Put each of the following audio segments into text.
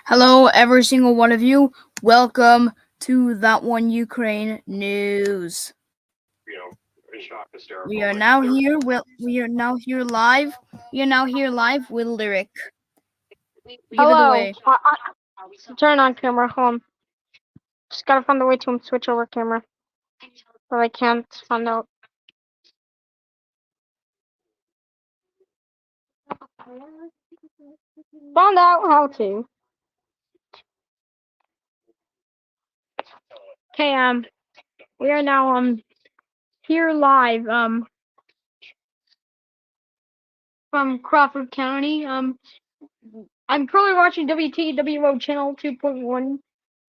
Hello, every single one of you. Welcome to That One Ukraine News. We are now here. We are now here live. We are now here live with Lyric. Give it Hello. away. Turn on camera. Hold on. Just gotta find the way to switch over camera. But I can't find out. Found out how to. Okay, we are now here live from Crawford County. I'm currently watching WTWO channel 2.1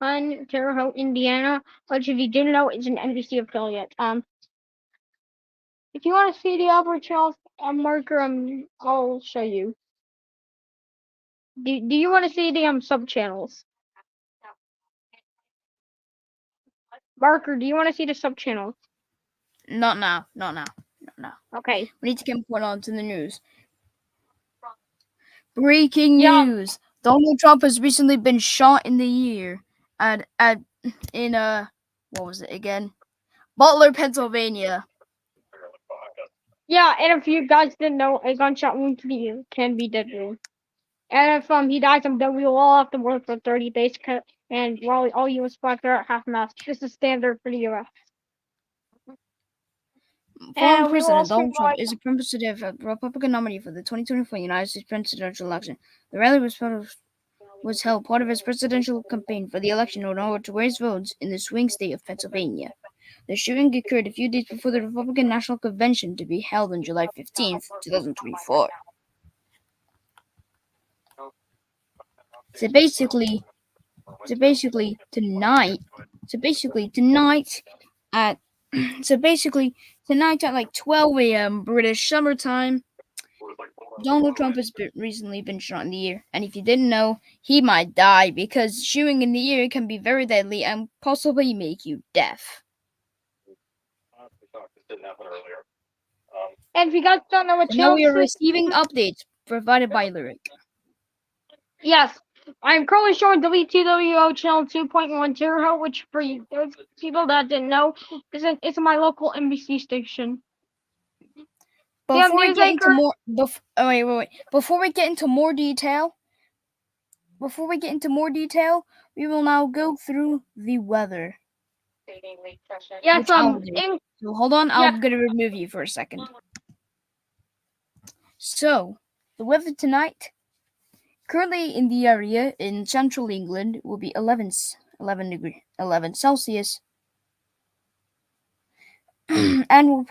on Terre Haute, Indiana, which if you didn't know is an NBC affiliate. If you want to see the Albert channel marker, I'll show you. Do you want to see the sub channels? Barker, do you want to see the sub channels? Not now. Not now. Not now. Okay. We need to get point on to the news. Breaking news: Donald Trump has recently been shot in the ear in what was it again? Butler, Pennsylvania. Yeah, and if you guys didn't know, a gunshot wound can be deadly. And if he dies, then we will all have to work for 30 days. And while all U.S. flags are at half mast, this is standard for the U.S. Former President Donald Trump is a representative Republican nominee for the 2024 United States presidential election. The rally was held part of his presidential campaign for the election in order to raise votes in the swing state of Pennsylvania. The shooting occurred a few days before the Republican National Convention to be held on July 15th, 2024. So basically tonight at like 12 a.m. British summertime, Donald Trump has recently been shot in the ear, and if you didn't know, he might die because shooting in the ear can be very deadly and possibly make you deaf. And if you guys don't know what now we are receiving updates provided by Lyric. Yes, I'm currently showing WTWO channel 2.10, which for those people that didn't know, it's my local NBC station. Before we get into more, Before we get into more detail, we will now go through the weather. Yes, so hold on, I'm gonna remove you for a second. So, the weather tonight, currently in the area in central England, will be 11 Celsius, and will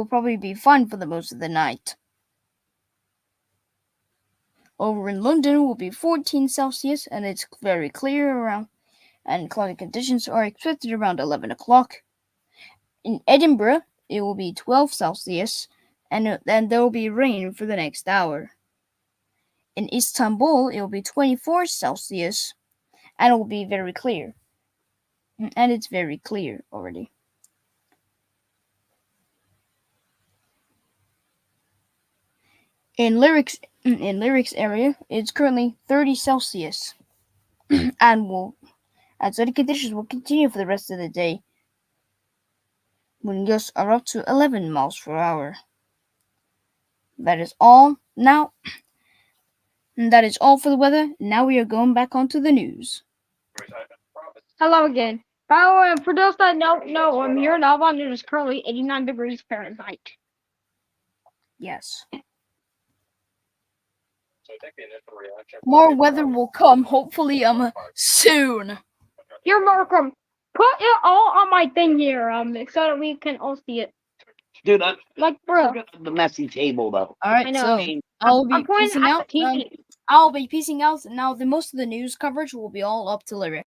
probably be fine for the most of the night. Over in London will be 14 Celsius, and it's very clear around, and cloudy conditions are expected around 11 o'clock. In Edinburgh, it will be 12 Celsius, and then there will be rain for the next hour. In Istanbul, it will be 24 Celsius, and it will be very clear. And it's very clear already. In Lyric's area, it's currently 30 Celsius, and sunny conditions will continue for the rest of the day. Wind gusts are up to 11 miles per hour. That is all. That is all for the weather. Now we are going back onto the news. Hello again. By the way, for those that don't know, I'm here in Alabama. It is currently 89 degrees Fahrenheit. Yes. More weather will come, hopefully, soon. Here, Markham, put it all on my thing here, so that we can all see it. Dude, bro. The messy table, though. All right, so I'll be peacing out. I'll be peacing out. Now, most of the news coverage will be all up to Lyric.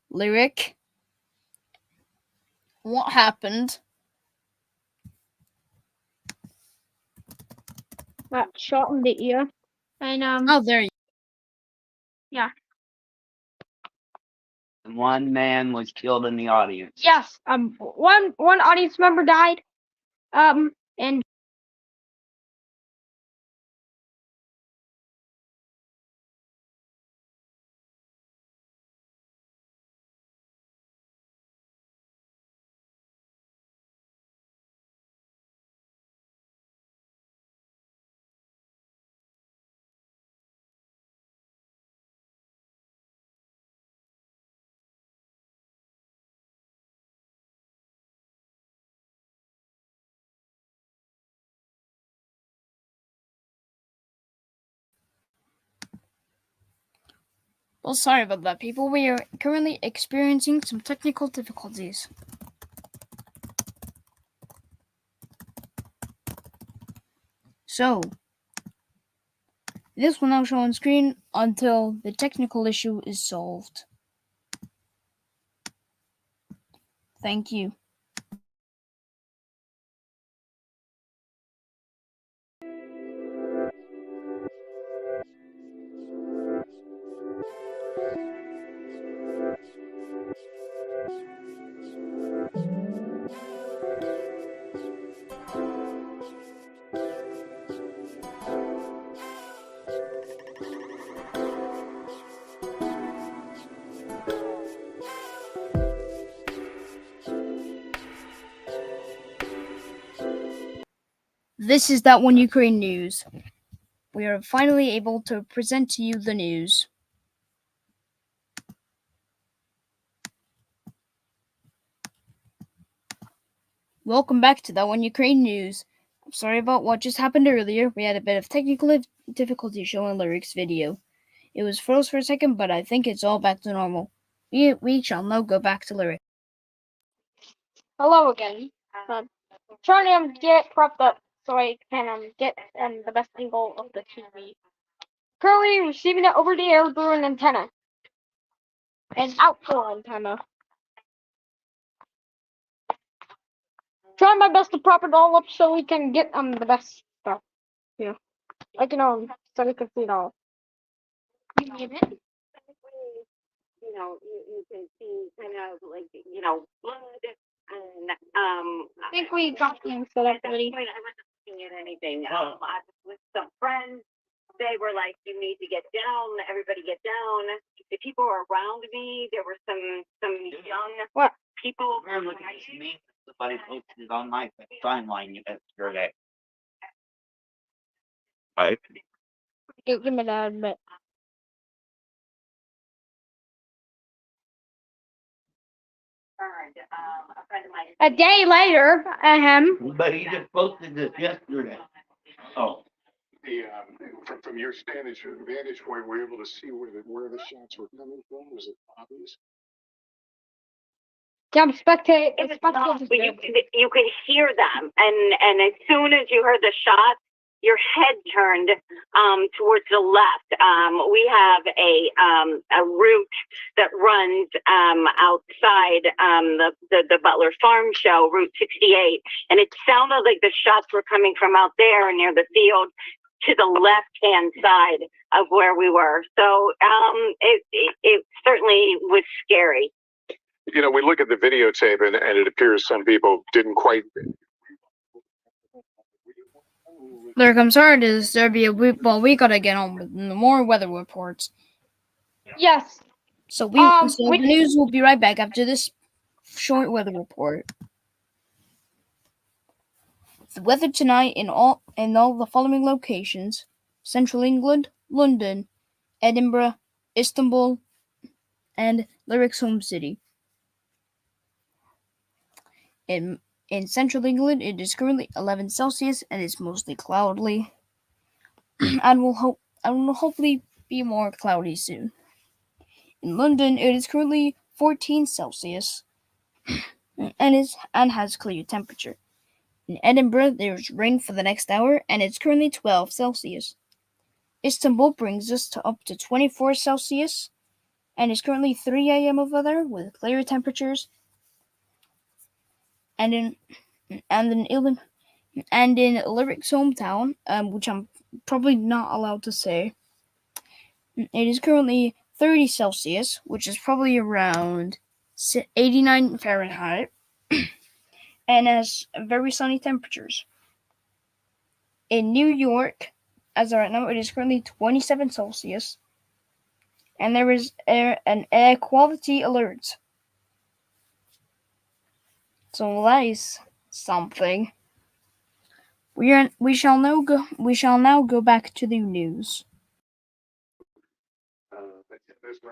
Lyric, what happened? got shot in the ear, and Oh, there you yeah, And one man was killed in the audience. yes, one audience member died, and Well, sorry about that, people. We are currently experiencing some technical difficulties. So, this will now show on screen until the technical issue is solved. Thank you. This is That One Ukraine News. We are finally able to present to you the news. Welcome back to That One Ukraine News. I'm sorry about what just happened earlier. We had a bit of technical difficulty showing Lyric's video. It was froze for a second, but I think it's all back to normal. We shall now go back to Lyric. hello again. Trying to get propped up so I can get the best angle of the TV. Currently receiving it over the air through an antenna, an outdoor antenna. Trying my best to prop it all up so we can get the best stuff. Yeah, like so we can see it all. You need it? You can see kind of like, blood and, I think we got the set up at that already. point, I wasn't looking at anything. I was with some friends. They were like, you need to get down, everybody get down. The people were around me. There were some young What? people. We're looking at some memes somebody posted on my timeline yesterday. Right? Give me that bit. A friend of mine. A day later, But he just posted this yesterday. Oh. From your vantage point, were you able to see where the shots were coming from? Was it obvious? yeah, I'm spectating. It was not, but you could hear them, and as soon as you heard the shots, your head turned towards the left. We have a route that runs outside the Butler Farm Show, Route 68, and it sounded like the shots were coming from out there near the field to the left-hand side of where we were. So it certainly was scary. We look at the videotape and it appears some people didn't quite. Lyric, I'm sorry to disturb you. We gotta get on with more weather reports. Yes. So the news will be right back after this short weather report. The weather tonight in all the following locations: Central England, London, Edinburgh, Istanbul, and Lyric's home city. In Central England, it is currently 11 Celsius and it's mostly cloudy, and will hopefully be more cloudy soon. In London, it is currently 14 Celsius and has clear temperature. In Edinburgh, there is rain for the next hour and it's currently 12 Celsius. Istanbul brings us up to 24 Celsius and it's currently 3 a.m. over there with clear temperatures. And in And in Lyric's hometown, which I'm probably not allowed to say, it is currently 30 Celsius, which is probably around 89 Fahrenheit, and has very sunny temperatures. In New York, as of right now, it is currently 27 Celsius, and there is an air quality alert. So that is something. We shall now go back to the news.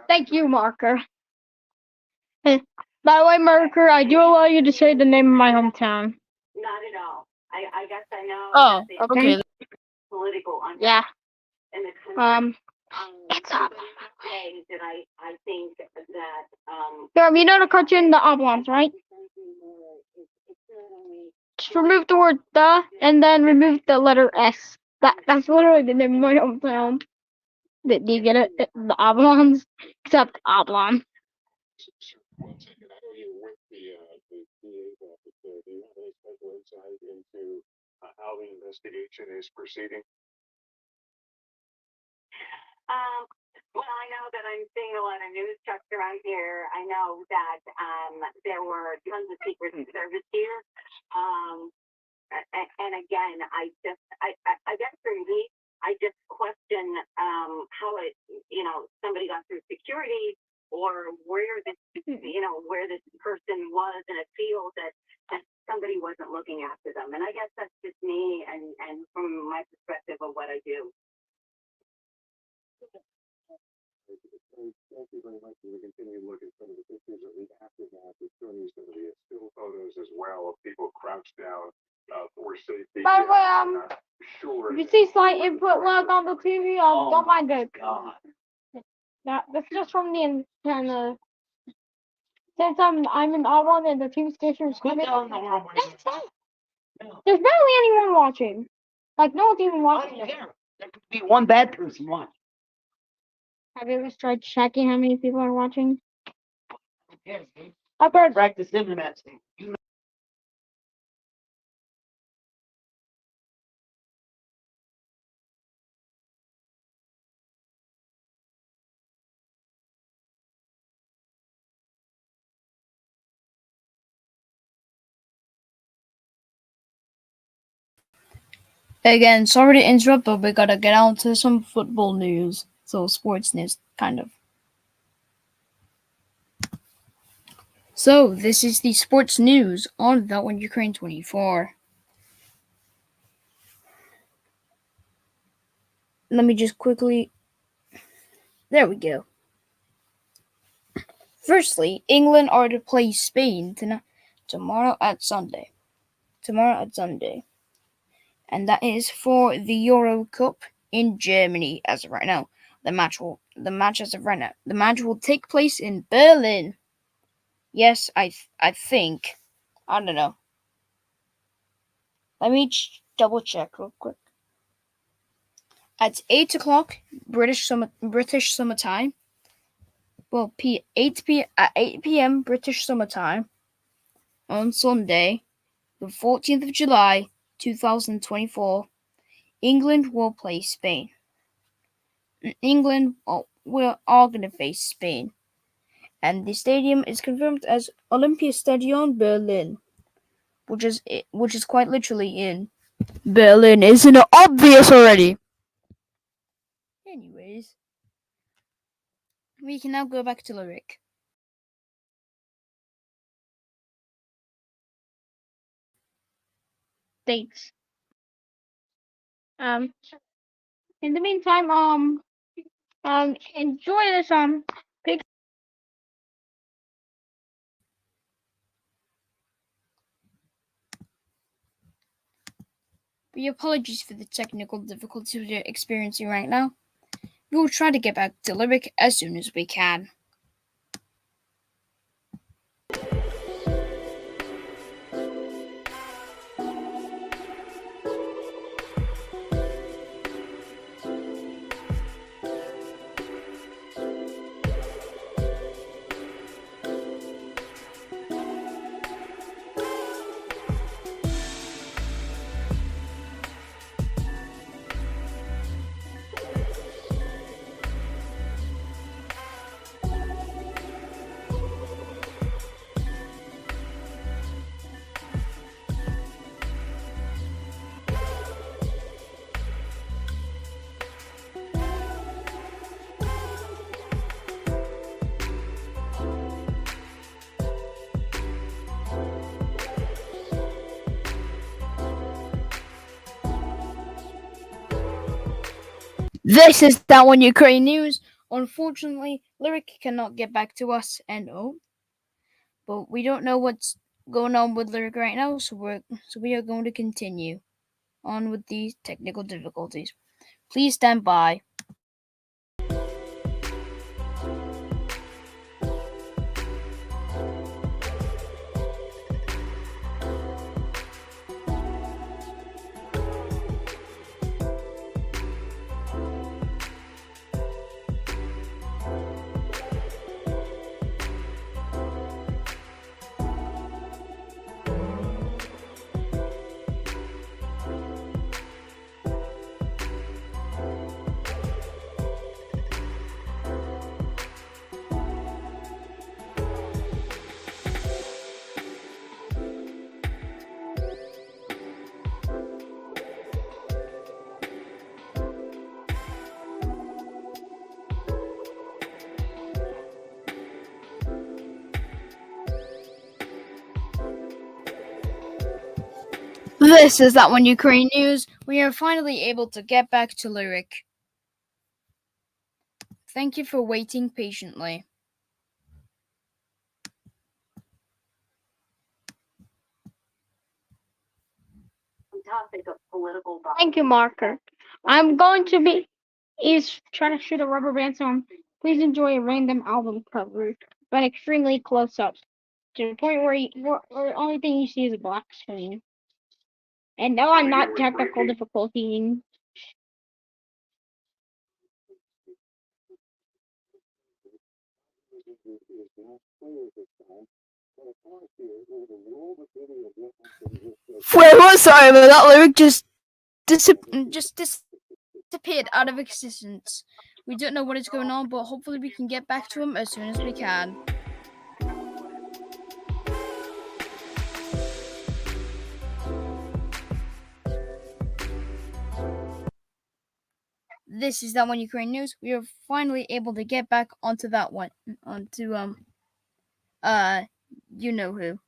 Thank you, Marker. By the way, Marker, I do allow you to say the name of my hometown. Not at all. I guess I know Oh, that the okay. political Yeah. in the country. It's up. Say that I think that Girl, you know the cartoon, the Oblongs, right? Just remove the word "the" and then remove the letter "s." That's literally the name of my hometown. Do you get it? The Oblongs, except Oblong. One second, I know you with the DA's office there. Do you have any special insight into how the investigation is proceeding? Well, I know that I'm seeing a lot of news trucks around here. I know that there were tons of Secret Service here. And again, I guess for me, I just question how it, somebody got through security or where this, where this person was in a field that somebody wasn't looking after them. And I guess that's just me and from my perspective of what I do. Thank you very much. We continue to look at some of the pictures of the aftermath. We're showing you some of the still photos as well of people crouched down for safety. By the way, Sure. if you see slight input lag on the TV, don't mind it. God. That's just from the antenna. Since I'm in Auburn and the TV station is Quit coming. telling the world where That's it. There's barely anyone watching. Like no one's even I watching. don't care. There could be one bad person watching. Have you ever tried checking how many people are watching? Who cares, dude? I've heard. Practice internet thing. You know. Again, sorry to interrupt, but we gotta get on to some football news. So, sports news, kind of. So, this is the sports news on ThatOneUkraine 24. Let me just quickly. There we go. Firstly, England are to play Spain tomorrow at Sunday. And that is for the Euro Cup in Germany as of right now. The match will take place in Berlin. Yes, I think. I don't know. Let me double check real quick. At 8 o'clock British summer time. Well, 8 p.m. British summer time on Sunday, the 14th of July, 2024, England will play Spain. England are going to face Spain. And the stadium is confirmed as Olympiastadion Berlin, which is quite literally in Berlin. Isn't it obvious already? Anyways, we can now go back to Lyric. Thanks. In the meantime, enjoy this big. We apologies for the technical difficulties we're experiencing right now. We will try to get back to Lyric as soon as we can. This is That One Ukraine News. Unfortunately, Lyric cannot get back to us, and but we don't know what's going on with Lyric right now, so we are going to continue on with these technical difficulties. Please stand by. This is That One Ukraine News. We are finally able to get back to Lyric. Thank you for waiting patiently. Thank you, Marker. I'm going to be is trying to shoot a rubber band song. Please enjoy a random album cover, but extremely close up to the point where the only thing you see is a black screen. And no, I'm not technical difficultying. Wait, what? Sorry, but that Lyric just disappeared out of existence. We don't know what is going on, but hopefully we can get back to him as soon as we can. This is That One Ukraine News. We are finally able to get back onto that one, onto you know who.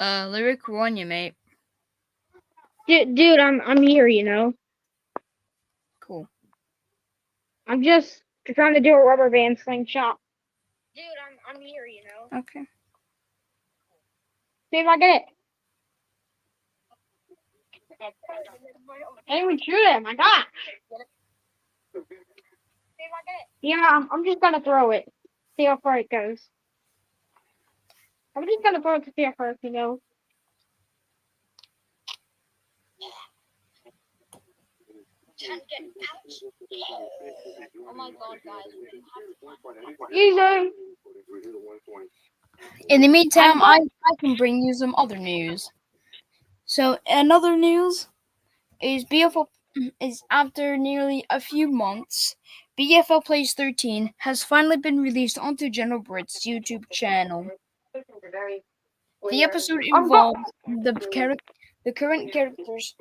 Lyric, we're on you, mate. Dude, I'm here. You know, Cool. I'm just trying to do a rubber band slingshot. Dude, I'm here. You know. Okay. See if I get it. I didn't even shoot it. My gosh. Yeah, I'm just gonna throw it. See how far it goes. I'm just gonna throw it to see how far it can go. Oh my god, guys. Easy. In the meantime, I can bring you some other news. So another news is BFL is after nearly a few months, BFL Plays 13 has finally been released onto General Brit's YouTube channel. The episode involves the current characters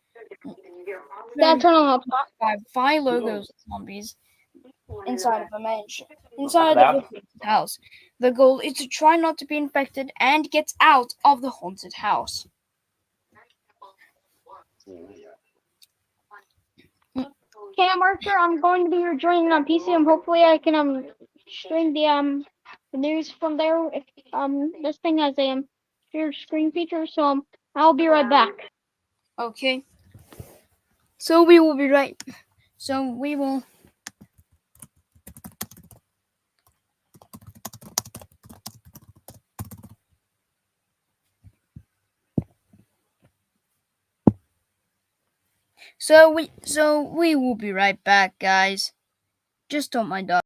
Dad, turn on by 5 logos of zombies inside of a mansion, inside of a haunted house. The goal is to try not to be infected and get out of the haunted house. Okay, Marker, I'm going to be rejoining on PC and hopefully I can stream the news from there if this thing has a share screen feature, so I'll be right back. Okay. So we will be right. So we will. So we will be right back, guys. Just don't mind us.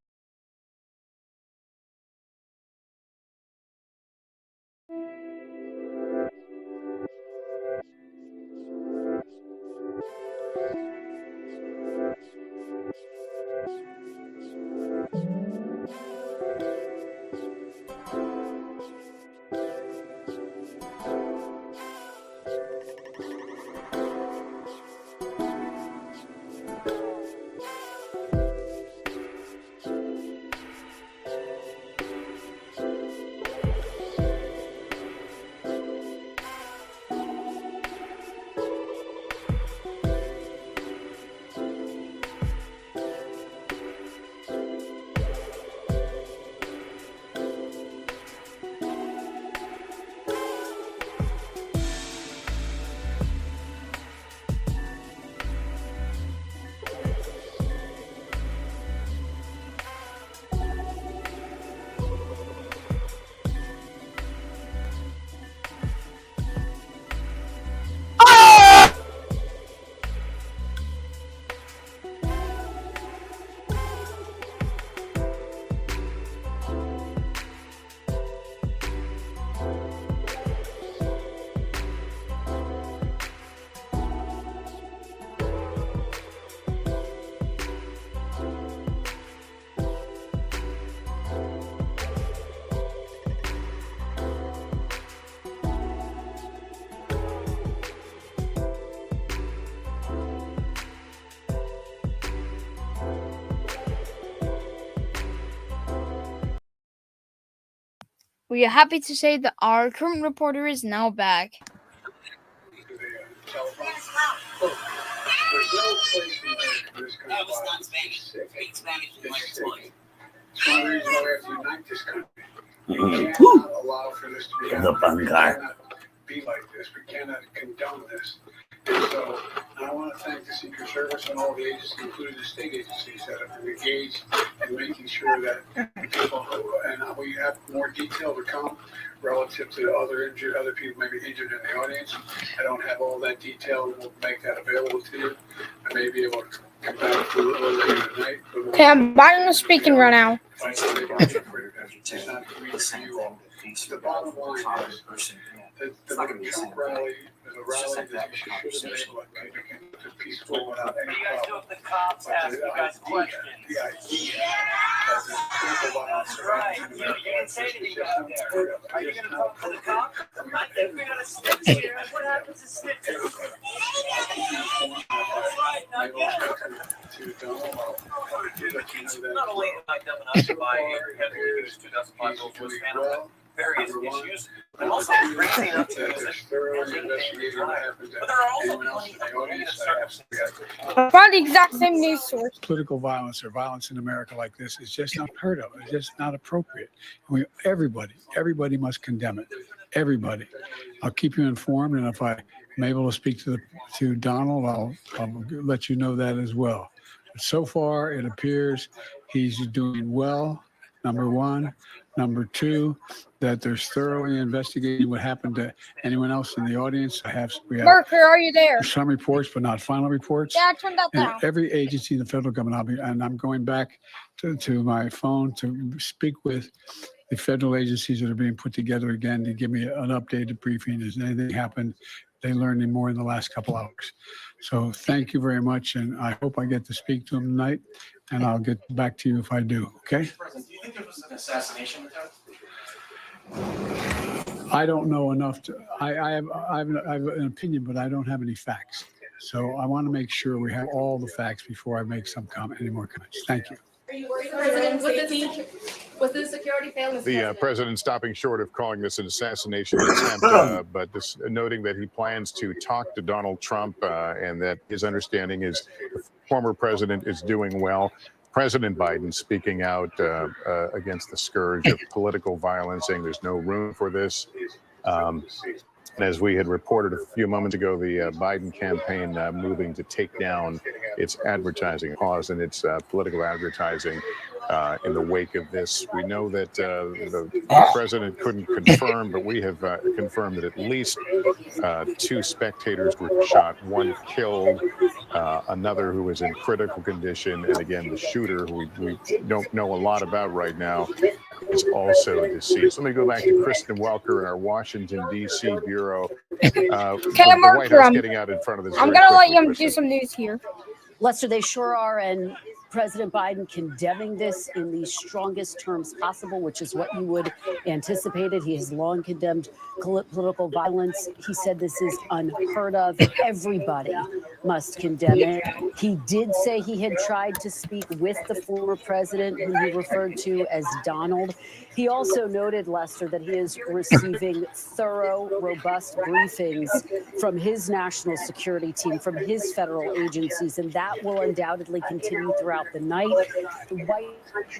We are happy to say that our current reporter is now back. There's no place in America where this kind of violence is sick. It's sick. It's one reason why we have to unite this country. We cannot allow for this to be happening. We cannot be like this. We cannot condone this. And so I want to thank the Secret Service and all the agencies, including the state agencies, that have been engaged in making sure that people, and we have more detail to come relative to other people maybe injured in the audience. I don't have all that detail. We'll make that available to you. I may be able to come back to a little later tonight. Okay, Biden is speaking right now. The bottom line is the Trump rally is a rally that you should have made peaceful without any problem. The cops ask you guys questions. The idea that the political violence Right. You didn't say anything out there. Are you going to talk to the cops? I think we got a snitch here. What happens to snitches? Right, not yet. Not only am I coming up by Kevin Newton's 2005 bill was handled various issues, but also raising up to but there are also I found the exact same news source. Political violence or violence in America like this is just not heard of. It's just not appropriate. Everybody must condemn it. Everybody. I'll keep you informed, and if I'm able to speak to Donald, I'll let you know that as well. But so far, it appears he's doing well. Number one. Number two, that there's thoroughly investigating what happened to anyone else in the audience. We have Merker, are you there? some reports, but not final reports. Yeah, I turned that And down. every agency in the federal government, I'm going back to my phone to speak with the federal agencies that are being put together again to give me an updated briefing. Has anything happened? They learned more in the last couple hours. So thank you very much, and I hope I get to speak to him tonight, and I'll get back to you if I do, okay? President, do you think there was an assassination attempt? I don't know enough to, I have an opinion, but I don't have any facts. So I want to make sure we have all the facts before I make any more comments. Thank you. Are you worried, President, with the security failing? The president stopping short of calling this an assassination attempt, but noting that he plans to talk to Donald Trump and that his understanding is the former president is doing well. President Biden speaking out against the scourge of political violence, saying there's no room for this. As we had reported a few moments ago, the Biden campaign moving to take down its advertising, pause in its political advertising in the wake of this. We know that the president couldn't confirm, but we have confirmed that at least 2 spectators were shot, 1 killed, another who was in critical condition, and again, the shooter, who we don't know a lot about right now, is also deceased. Let me go back to Kristen Welker in our Washington, D.C. bureau. Okay, the White House getting out in front of this. I'm going to let you do some news here. Lester, they sure are, and President Biden condemning this in the strongest terms possible, which is what you would anticipated. He has long condemned political violence. He said this is unheard of. Everybody must condemn it. He did say he had tried to speak with the former president, who he referred to as Donald. He also noted, Lester, that he is receiving thorough, robust briefings from his national security team, from his federal agencies, and that will undoubtedly continue throughout the night. The White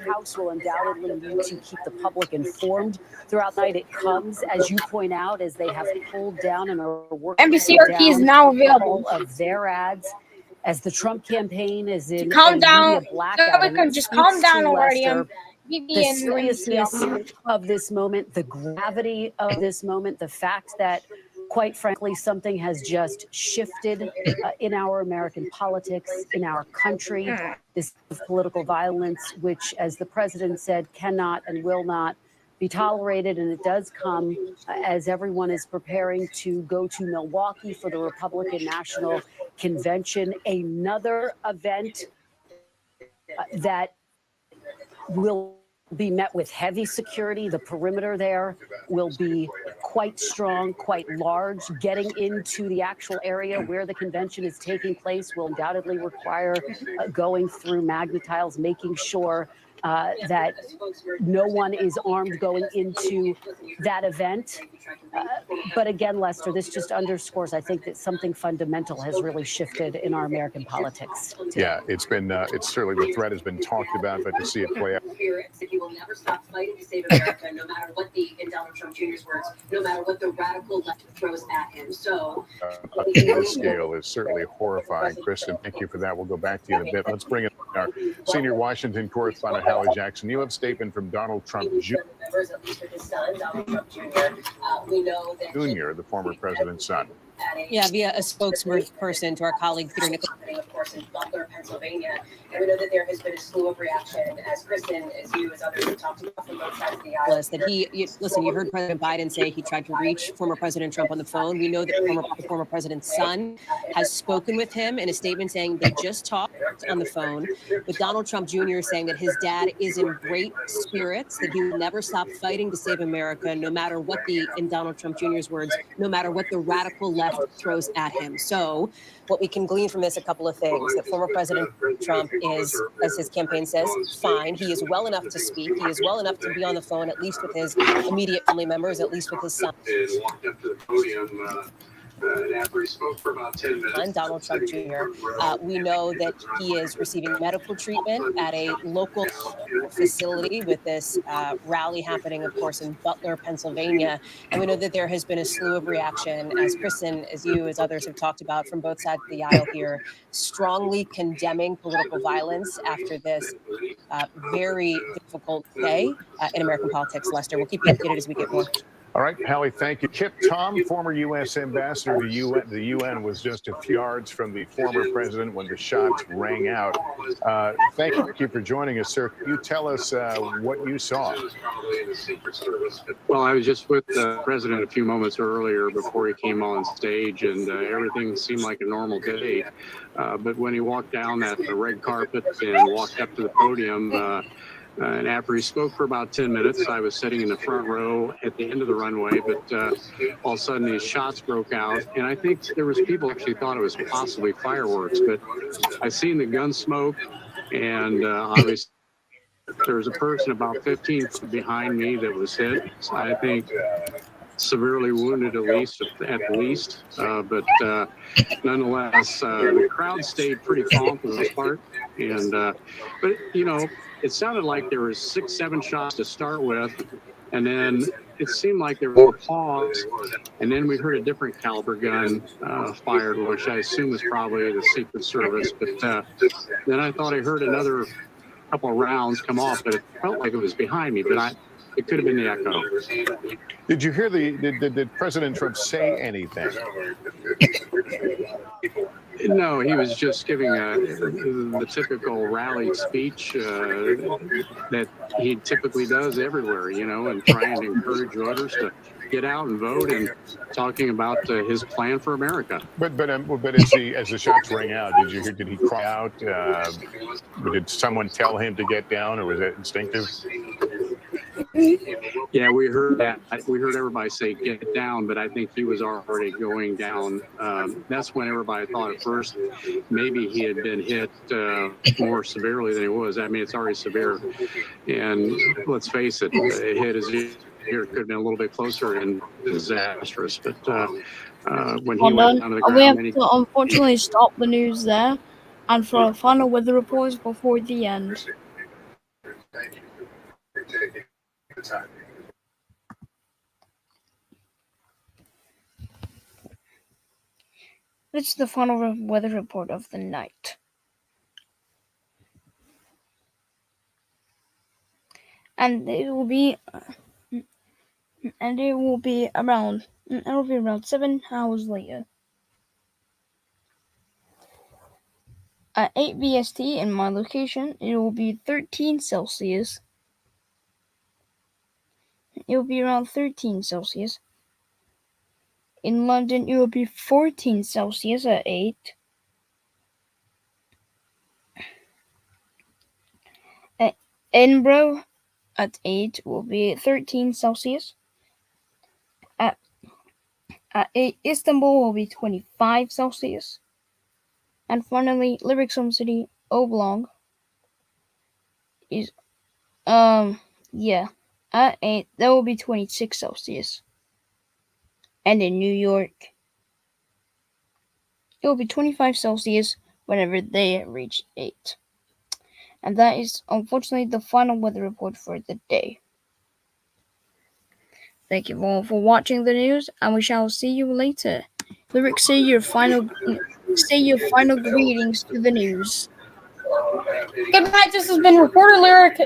House will undoubtedly need to keep the public informed throughout the night. It comes, as you point out, as they have pulled down and are working NBCRT is now available. all of their ads. As the Trump campaign is in Calm a down. media blackout, and it Just speaks calm down to, already. Lester, the and seriousness of this moment, the gravity of this moment, the fact that, quite frankly, something has just shifted in our American politics, in our country, this political violence, which, as the president said, cannot and will not be tolerated. And it does come as everyone is preparing to go to Milwaukee for the Republican National Convention, another event that will be met with heavy security. The perimeter there will be quite strong, quite large. Getting into the actual area where the convention is taking place will undoubtedly require going through magnetiles, making sure that no one is armed going into that event. But again, Lester, this just underscores, I think, that something fundamental has really shifted in our American politics. Yeah, it's been, it's certainly the threat has been talked about, but to see it play out. He will never stop fighting to save America, no matter what in Donald Trump Jr.'s words, no matter what the radical left throws at him. So, On this scale is certainly horrifying. Kristen, thank you for that. We'll go back to you in a bit. Let's bring in our senior Washington correspondent, Hallie Jackson. You have a statement from Donald Trump Jr., the former president's son. Yeah, via a spokesperson to our colleague Peter Nicholas. Of course, in Butler, Pennsylvania, and we know that there has been a slew of reaction, as Kristen, as you, as others have talked about from both sides of the aisle. That you heard President Biden say he tried to reach former President Trump on the phone. We know that the former president's son has spoken with him in a statement saying they just talked on the phone, with Donald Trump Jr. saying that his dad is in great spirits, that he will never stop fighting to save America, no matter what in Donald Trump Jr.'s words, no matter what the radical left throws at him. So what we can glean from this, a couple of things, that former President Trump is, as his campaign says, fine. He is well enough to speak. He is well enough to be on the phone, at least with his immediate family members, at least with his son. And walked up to the podium, and after he spoke for about 10 minutes. I'm Donald Trump Jr. We know that he is receiving medical treatment at a local facility with this rally happening, of course, in Butler, Pennsylvania. And we know that there has been a slew of reaction, as Kristen, as you, as others have talked about from both sides of the aisle here, strongly condemning political violence after this very difficult day in American politics. Lester, we'll keep you updated as we get more. All right, Hallie, thank you. Kip Tom, former U.S. ambassador to the UN, was just a few yards from the former president when the shots rang out. Thank you for joining us, sir. Can you tell us what you saw? Well, I was just with the president a few moments earlier before he came on stage, and everything seemed like a normal day. But when he walked down that red carpet and walked up to the podium, and after he spoke for about 10 minutes, I was sitting in the front row at the end of the runway, but all of a sudden these shots broke out. And I think there was people actually thought it was possibly fireworks, but I seen the gun smoke, and obviously there was a person about 15 feet behind me that was hit. So I think severely wounded at the least. But nonetheless, the crowd stayed pretty calm for the most part. And but you know, it sounded like there was 6-7 shots to start with, and then it seemed like there were pause, and then we heard a different caliber gun fired, which I assume was probably the Secret Service. But then I thought I heard another couple of rounds come off, but it felt like it was behind me. But it could have been the echo. Did you hear did President Trump say anything? No, he was just giving the typical rally speech that he typically does everywhere, you know, and trying to encourage voters to get out and vote and talking about his plan for America. But as the shots rang out, did he cry out? Did someone tell him to get down, or was it instinctive? Yeah, we heard that. We heard everybody say get down, but I think he was already going down. That's when everybody thought at first maybe he had been hit more severely than he was. I mean, it's already severe. And let's face it, it hit his ear. Could have been a little bit closer and disastrous. But when he went down to the ground, we have to unfortunately stop the news there, and for our final weather reports before the end. Thank you for taking the time. This is the final weather report of the night. And it will be around 7 hours later. At 8 BST in my location, it will be 13 Celsius. It will be around 13 Celsius. In London, it will be 14 Celsius at 8. At Edinburgh, at 8, will be 13 Celsius. At 8, Istanbul will be 25 Celsius. And finally, Lyricsome City, Oblong, is Yeah. At 8, that will be 26 Celsius. And in New York, it will be 25 Celsius whenever they reach 8. And that is unfortunately the final weather report for the day. Thank you all for watching the news, and we shall see you later. Lyric, say your final greetings to the news. Good night. This has been reporter Lyric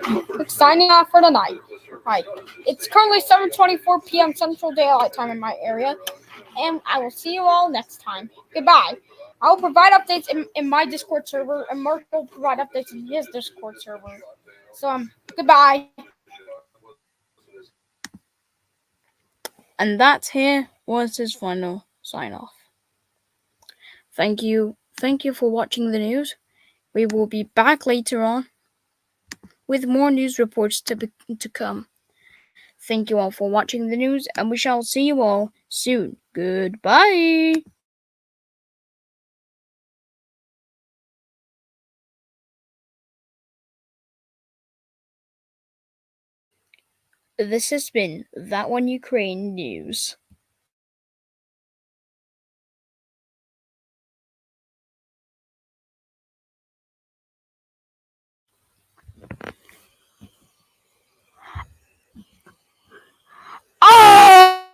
signing off for tonight. Right. It's currently 7:24 p.m. Central Daylight Time in my area, and I will see you all next time. Goodbye. I will provide updates in my Discord server, and Mark will provide updates in his Discord server. So, goodbye. And that here was his final sign off. Thank you for watching the news. We will be back later on with more news reports to come. Thank you all for watching the news, and we shall see you all soon. Goodbye. This has been That One Ukraine News. Oh!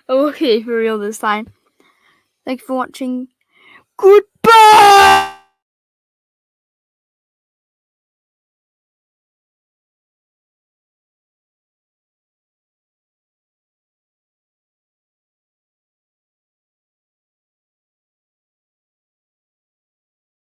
Okay, for real this time. Thank you for watching. Goodbye!